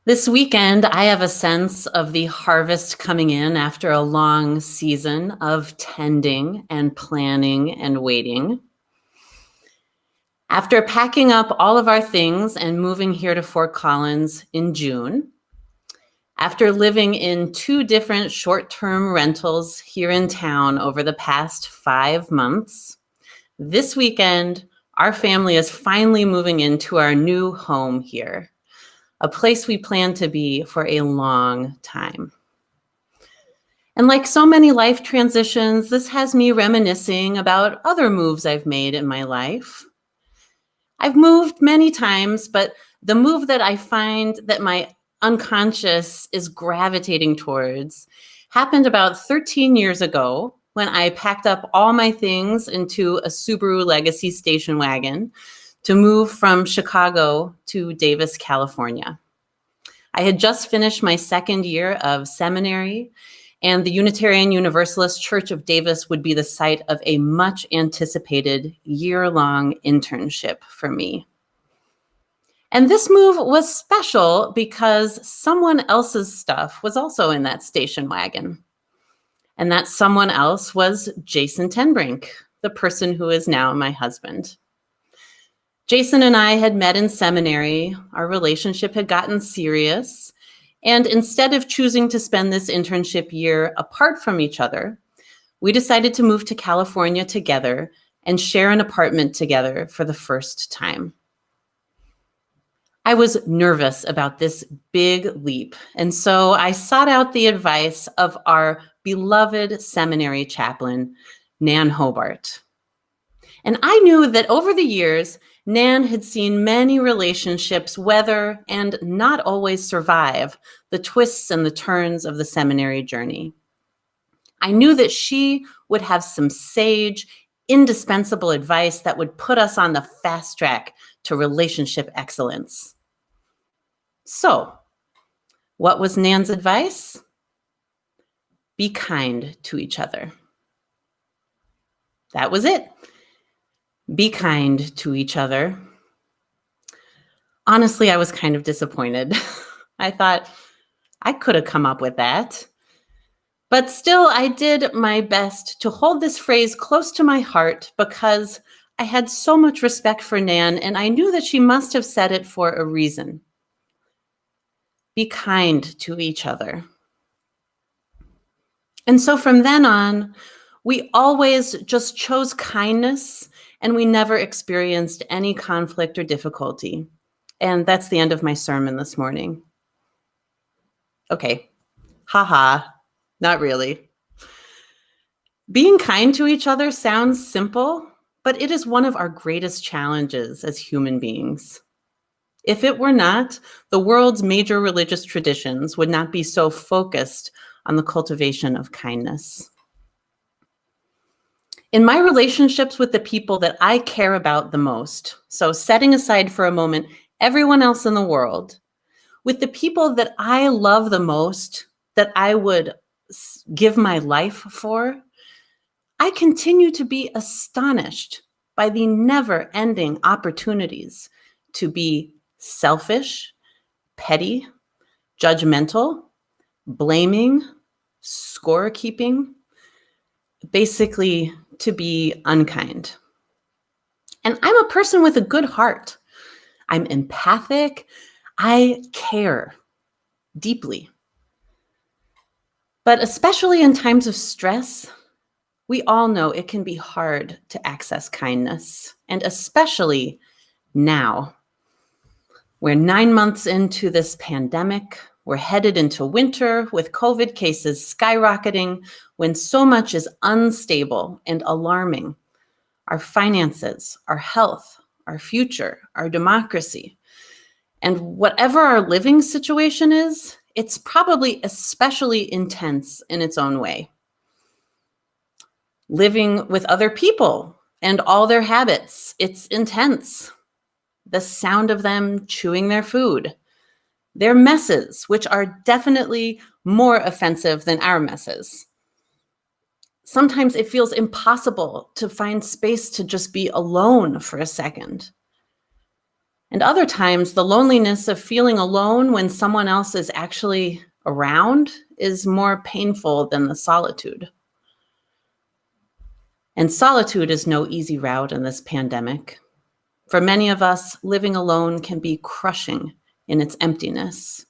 This weekend, I have a sense of the harvest coming in after a long season of tending and planning and waiting. After packing up all of our things and moving here to Fort Collins in June, after living in 2 different short-term rentals here in town over the past 5 months, this weekend, our family is finally moving into our new home here, a place we plan to be for a long time. And like so many life transitions, this has me reminiscing about other moves I've made in my life. I've moved many times, but the move that I find that my unconscious is gravitating towards happened about 13 years ago when I packed up all my things into a Subaru Legacy station wagon to move from Chicago to Davis, California. I had just finished my second year of seminary, and the Unitarian Universalist Church of Davis would be the site of a much anticipated year-long internship for me. And this move was special because someone else's stuff was also in that station wagon. And that someone else was Aron-Tenbrink, the person who is now my husband. Jason and I had met in seminary. Our relationship had gotten serious. And instead of choosing to spend this internship year apart from each other, we decided to move to California together and share an apartment together for the first time. I was nervous about this big leap, and so I sought out the advice of our beloved seminary chaplain, Nan Hobart. And I knew that over the years, Nan had seen many relationships weather and not always survive the twists and the turns of the seminary journey. I knew that she would have some sage, indispensable advice that would put us on the fast track to relationship excellence. So, what was Nan's advice? Be kind to each other. That was it. Be kind to each other. Honestly, I was kind of disappointed. I thought I could have come up with that. But still, I did my best to hold this phrase close to my heart because I had so much respect for Nan, and I knew that she must have said it for a reason. Be kind to each other. And so from then on, we always just chose kindness, and we never experienced any conflict or difficulty. And that's the end of my sermon this morning. Okay, haha, not really. Being kind to each other sounds simple, but it is one of our greatest challenges as human beings. If it were not, the world's major religious traditions would not be so focused on the cultivation of kindness. In my relationships with the people that I care about the most, so setting aside for a moment everyone else in the world, with the people that I love the most, that I would give my life for, I continue to be astonished by the never-ending opportunities to be selfish, petty, judgmental, blaming, score-keeping, basically to be unkind. And I'm a person with a good heart. I'm empathic. I care deeply. But especially in times of stress, we all know it can be hard to access kindness, and especially now. We're 9 months into this pandemic. We're headed into winter with COVID cases skyrocketing when so much is unstable and alarming. Our finances, our health, our future, our democracy. And whatever our living situation is, it's probably especially intense in its own way. Living with other people and all their habits, it's intense. The sound of them chewing their food, their messes, which are definitely more offensive than our messes. Sometimes it feels impossible to find space to just be alone for a second. And other times, the loneliness of feeling alone when someone else is actually around is more painful than the solitude. And solitude is no easy route in this pandemic. For many of us, living alone can be crushing in its emptiness.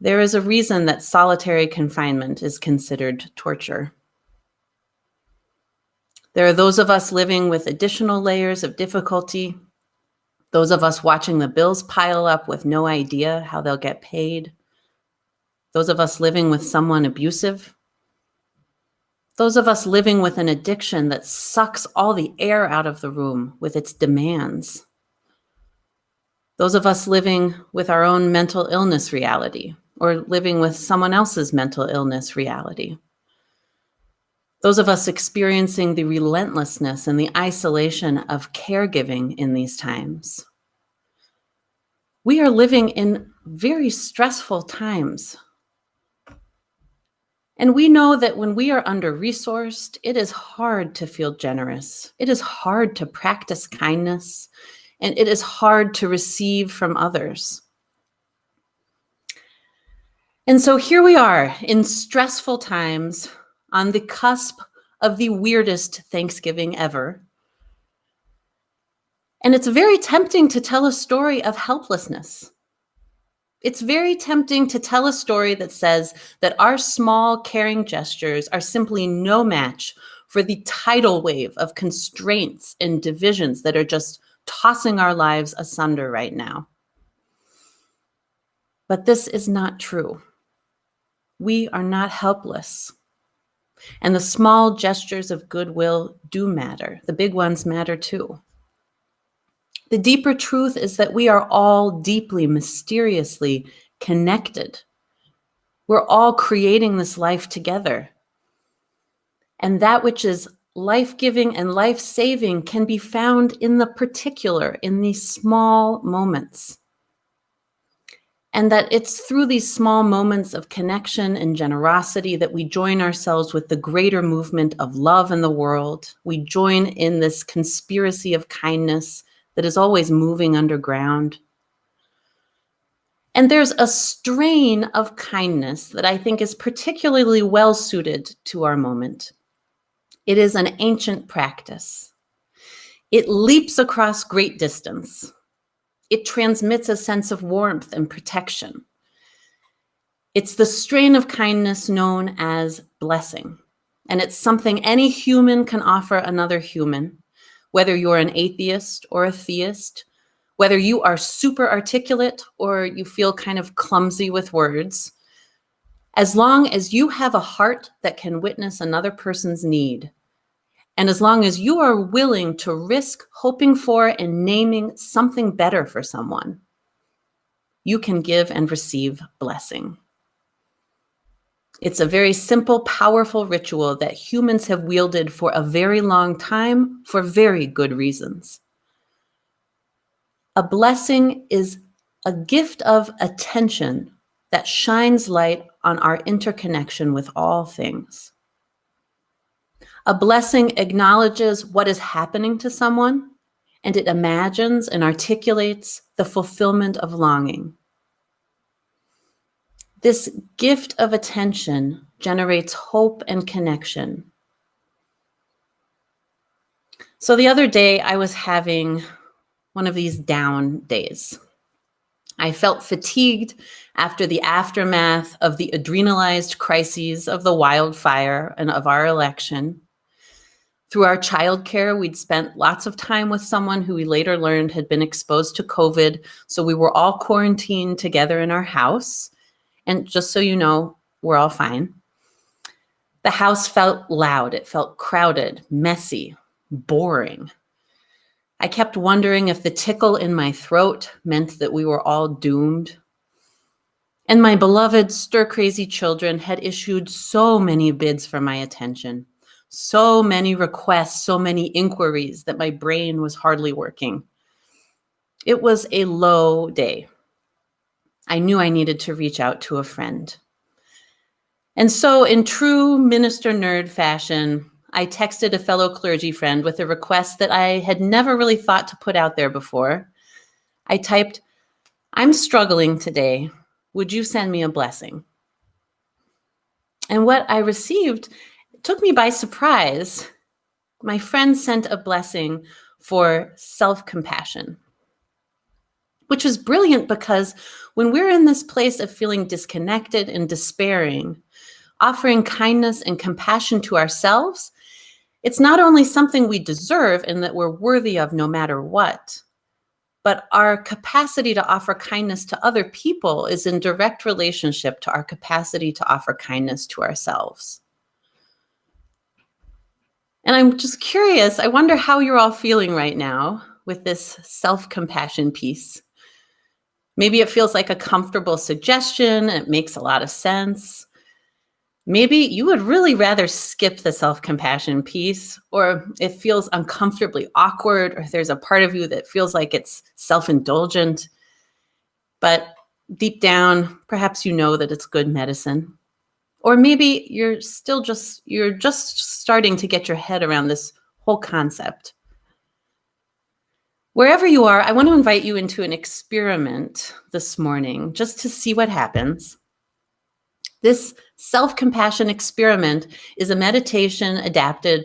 There is a reason that solitary confinement is considered torture. There are those of us living with additional layers of difficulty, those of us watching the bills pile up with no idea how they'll get paid, those of us living with someone abusive, those of us living with an addiction that sucks all the air out of the room with its demands, those of us living with our own mental illness reality or living with someone else's mental illness reality, those of us experiencing the relentlessness and the isolation of caregiving in these times. We are living in very stressful times. And we know that when we are under-resourced, it is hard to feel generous. It is hard to practice kindness, and it is hard to receive from others. And so here we are in stressful times on the cusp of the weirdest Thanksgiving ever. And it's very tempting to tell a story of helplessness. It's very tempting to tell a story that says that our small, caring gestures are simply no match for the tidal wave of constraints and divisions that are just tossing our lives asunder right now. But this is not true. We are not helpless. And the small gestures of goodwill do matter. The big ones matter too. The deeper truth is that we are all deeply, mysteriously connected. We're all creating this life together. And that which is life-giving and life-saving can be found in the particular, in these small moments. And that it's through these small moments of connection and generosity that we join ourselves with the greater movement of love in the world. We join in this conspiracy of kindness that is always moving underground. And there's a strain of kindness that I think is particularly well suited to our moment. It is an ancient practice. It leaps across great distance. It transmits a sense of warmth and protection. It's the strain of kindness known as blessing. And it's something any human can offer another human, whether you're an atheist or a theist, whether you are super articulate or you feel kind of clumsy with words, as long as you have a heart that can witness another person's need, and as long as you are willing to risk hoping for and naming something better for someone, you can give and receive blessing. It's a very simple, powerful ritual that humans have wielded for a very long time for very good reasons. A blessing is a gift of attention that shines light on our interconnection with all things. A blessing acknowledges what is happening to someone, and it imagines and articulates the fulfillment of longing. This gift of attention generates hope and connection. So the other day, I was having one of these down days. I felt fatigued after the aftermath of the adrenalized crises of the wildfire and of our election. Through our childcare, we'd spent lots of time with someone who we later learned had been exposed to COVID. So we were all quarantined together in our house. And just so you know, we're all fine. The house felt loud. It felt crowded, messy, boring. I kept wondering if the tickle in my throat meant that we were all doomed. And my beloved stir-crazy children had issued so many bids for my attention, so many requests, so many inquiries that my brain was hardly working. It was a low day. I knew I needed to reach out to a friend. And so in true minister nerd fashion, I texted a fellow clergy friend with a request that I had never really thought to put out there before. I typed, "I'm struggling today. Would you send me a blessing?" And what I received took me by surprise. My friend sent a blessing for self-compassion, which was brilliant because when we're in this place of feeling disconnected and despairing, offering kindness and compassion to ourselves, it's not only something we deserve and that we're worthy of no matter what, but our capacity to offer kindness to other people is in direct relationship to our capacity to offer kindness to ourselves. And I'm just curious, I wonder how you're all feeling right now with this self-compassion piece. Maybe it feels like a comfortable suggestion, and it makes a lot of sense. Maybe you would really rather skip the self-compassion piece, or it feels uncomfortably awkward, or there's a part of you that feels like it's self-indulgent. But deep down, perhaps you know that it's good medicine. Or maybe you're just starting to get your head around this whole concept. Wherever you are, I want to invite you into an experiment this morning just to see what happens. This self-compassion experiment is a meditation adapted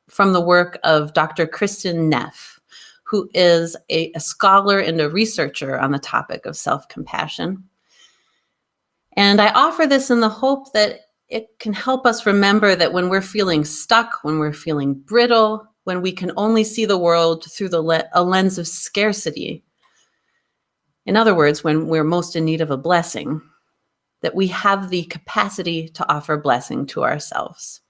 from the work of Dr. Kristen Neff, who is a scholar and a researcher on the topic of self-compassion. And I offer this in the hope that it can help us remember that when we're feeling stuck, when we're feeling brittle, when we can only see the world through a lens of scarcity, in other words, when we're most in need of a blessing, that we have the capacity to offer blessing to ourselves.